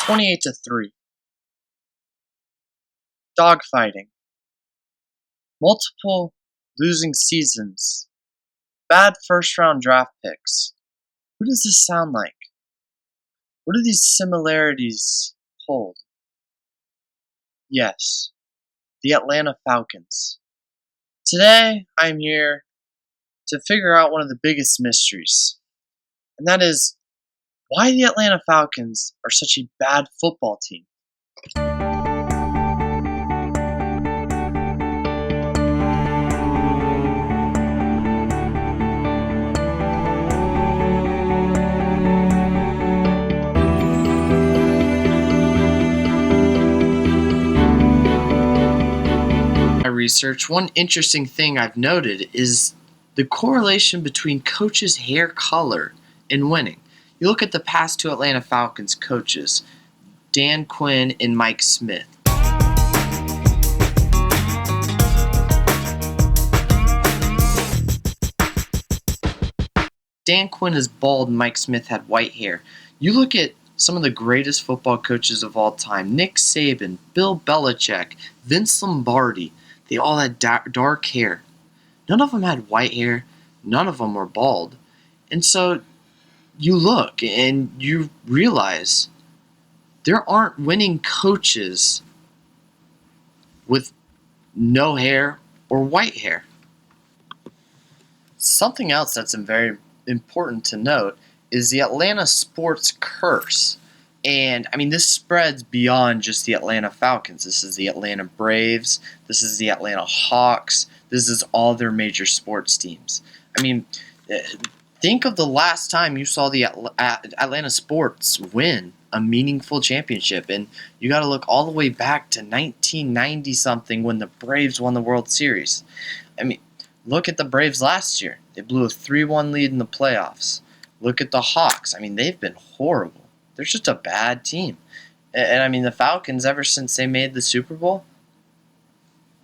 28-3. Dogfighting. Multiple losing seasons. Bad first-round draft picks. Who does this sound like? What do these similarities hold? Yes, the Atlanta Falcons. Today, I'm here to figure out one of the biggest mysteries, and that is why the Atlanta Falcons are such a bad football team. My research, one interesting thing I've noted is the correlation between coaches' hair color and winning. You look at the past two Atlanta Falcons coaches, Dan Quinn and Mike Smith. Dan Quinn is bald, Mike Smith had white hair. You look at some of the greatest football coaches of all time, Nick Saban, Bill Belichick, Vince Lombardi, they all had dark hair. None of them had white hair. None of them were bald. And so you look and you realize there aren't winning coaches with no hair or white hair. Something else that's very important to note is the Atlanta sports curse. And I mean, this spreads beyond just the Atlanta Falcons. This is the Atlanta Braves. This is the Atlanta Hawks. This is all their major sports teams. I mean, think of the last time you saw the Atlanta sports win a meaningful championship. And you got to look all the way back to 1990 something when the Braves won the World Series. I mean, look at the Braves last year. They blew a 3-1 lead in the playoffs. Look at the Hawks. I mean, they've been horrible. They're just a bad team. And I mean, the Falcons, ever since they made the Super Bowl,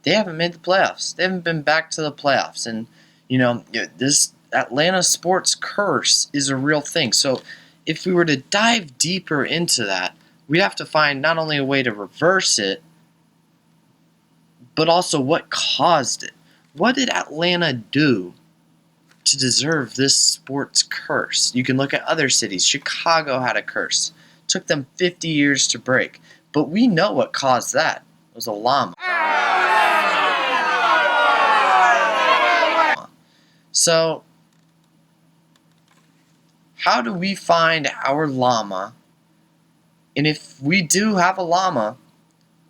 they haven't made the playoffs. They haven't been back to the playoffs. And, you know, this Atlanta sports curse is a real thing. So if we were to dive deeper into that, we'd have to find not only a way to reverse it, but also what caused it. What did Atlanta do to deserve this sports curse? You can look at other cities. Chicago had a curse. It took them 50 years to break. But we know what caused that. It was a llama. So, how do we find our llama? And if we do have a llama,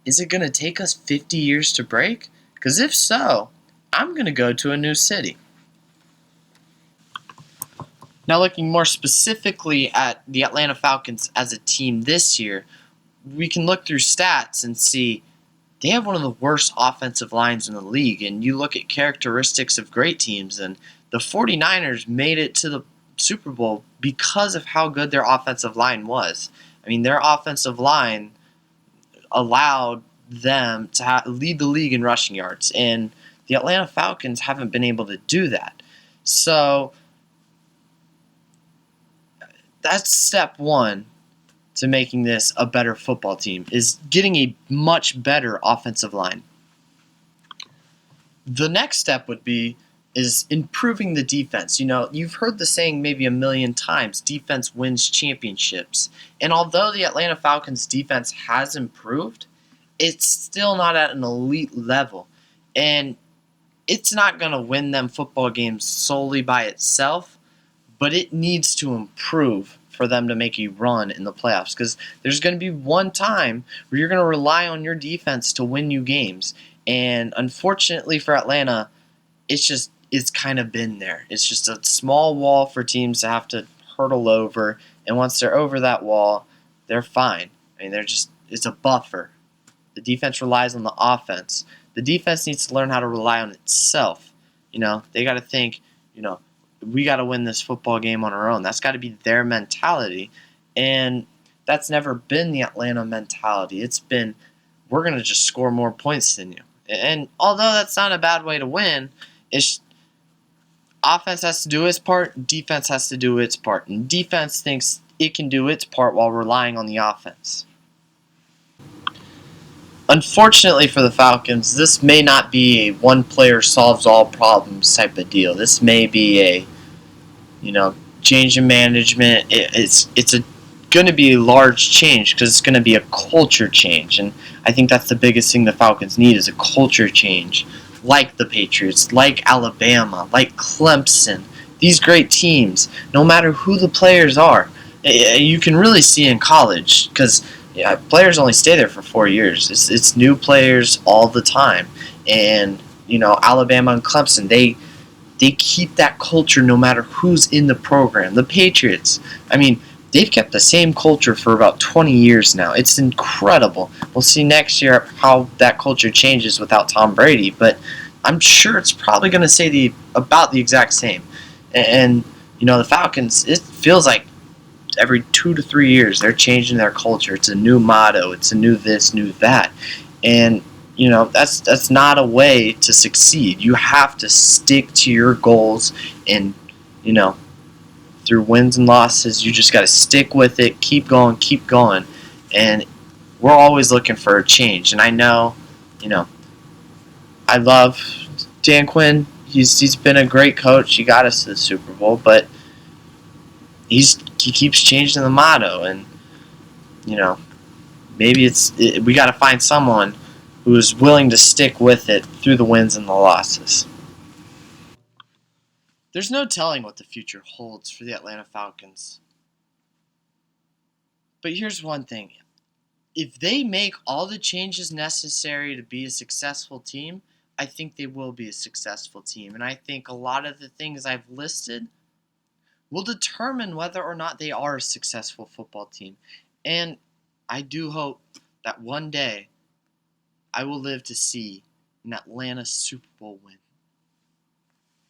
is it going to take us 50 years to break? Because if so, I'm going to go to a new city. Now, looking more specifically at the Atlanta Falcons as a team this year, we can look through stats and see they have one of the worst offensive lines in the league. And you look at characteristics of great teams, and the 49ers made it to the Super Bowl because of how good their offensive line was. I mean, their offensive line allowed them to lead the league in rushing yards, and the Atlanta Falcons haven't been able to do that. So that's step one to making this a better football team, is getting a much better offensive line. The next step would be is improving the defense. You know, you've heard the saying maybe a million times, defense wins championships. And although the Atlanta Falcons defense has improved, it's still not at an elite level. And it's not going to win them football games solely by itself, but it needs to improve for them to make a run in the playoffs, because there's going to be one time where you're going to rely on your defense to win you games. And unfortunately for Atlanta, it's kind of been there. It's just a small wall for teams to have to hurdle over, and once they're over that wall, they're fine. I mean, it's a buffer. The defense relies on the offense. The defense needs to learn how to rely on itself. You know, they got to think, you know, we got to win this football game on our own. That's got to be their mentality. And that's never been the Atlanta mentality. It's been, we're going to just score more points than you. And although that's not a bad way to win, it's offense has to do its part, defense has to do its part. And defense thinks it can do its part while relying on the offense. Unfortunately for the Falcons, this may not be a one player solves all problems type of deal. This may be a, change in management. It's going to be a large change because it's going to be a culture change, and I think that's the biggest thing the Falcons need is a culture change, like the Patriots, like Alabama, like Clemson. These great teams, no matter who the players are, you can really see in college because players only stay there for 4 years. It's new players all the time, and Alabama and Clemson they keep that culture no matter who's in the program. The Patriots, I mean, they've kept the same culture for about 20 years now. It's incredible. We'll see next year how that culture changes without Tom Brady, but I'm sure it's probably going to say about the exact same. And the Falcons, it feels like every 2 to 3 years they're changing their culture. It's a new motto. It's a new this, new that, and that's not a way to succeed. You have to stick to your goals, and you know through wins and losses, you just got to stick with it. Keep going, and we're always looking for a change. And I know, you know, I love Dan Quinn. He's been a great coach. He got us to the Super Bowl, but he keeps changing the motto, and you know maybe we got to find someone who is willing to stick with it through the wins and the losses. There's no telling what the future holds for the Atlanta Falcons. But here's one thing. If they make all the changes necessary to be a successful team, I think they will be a successful team. And I think a lot of the things I've listed will determine whether or not they are a successful football team. And I do hope that one day I will live to see an Atlanta Super Bowl win.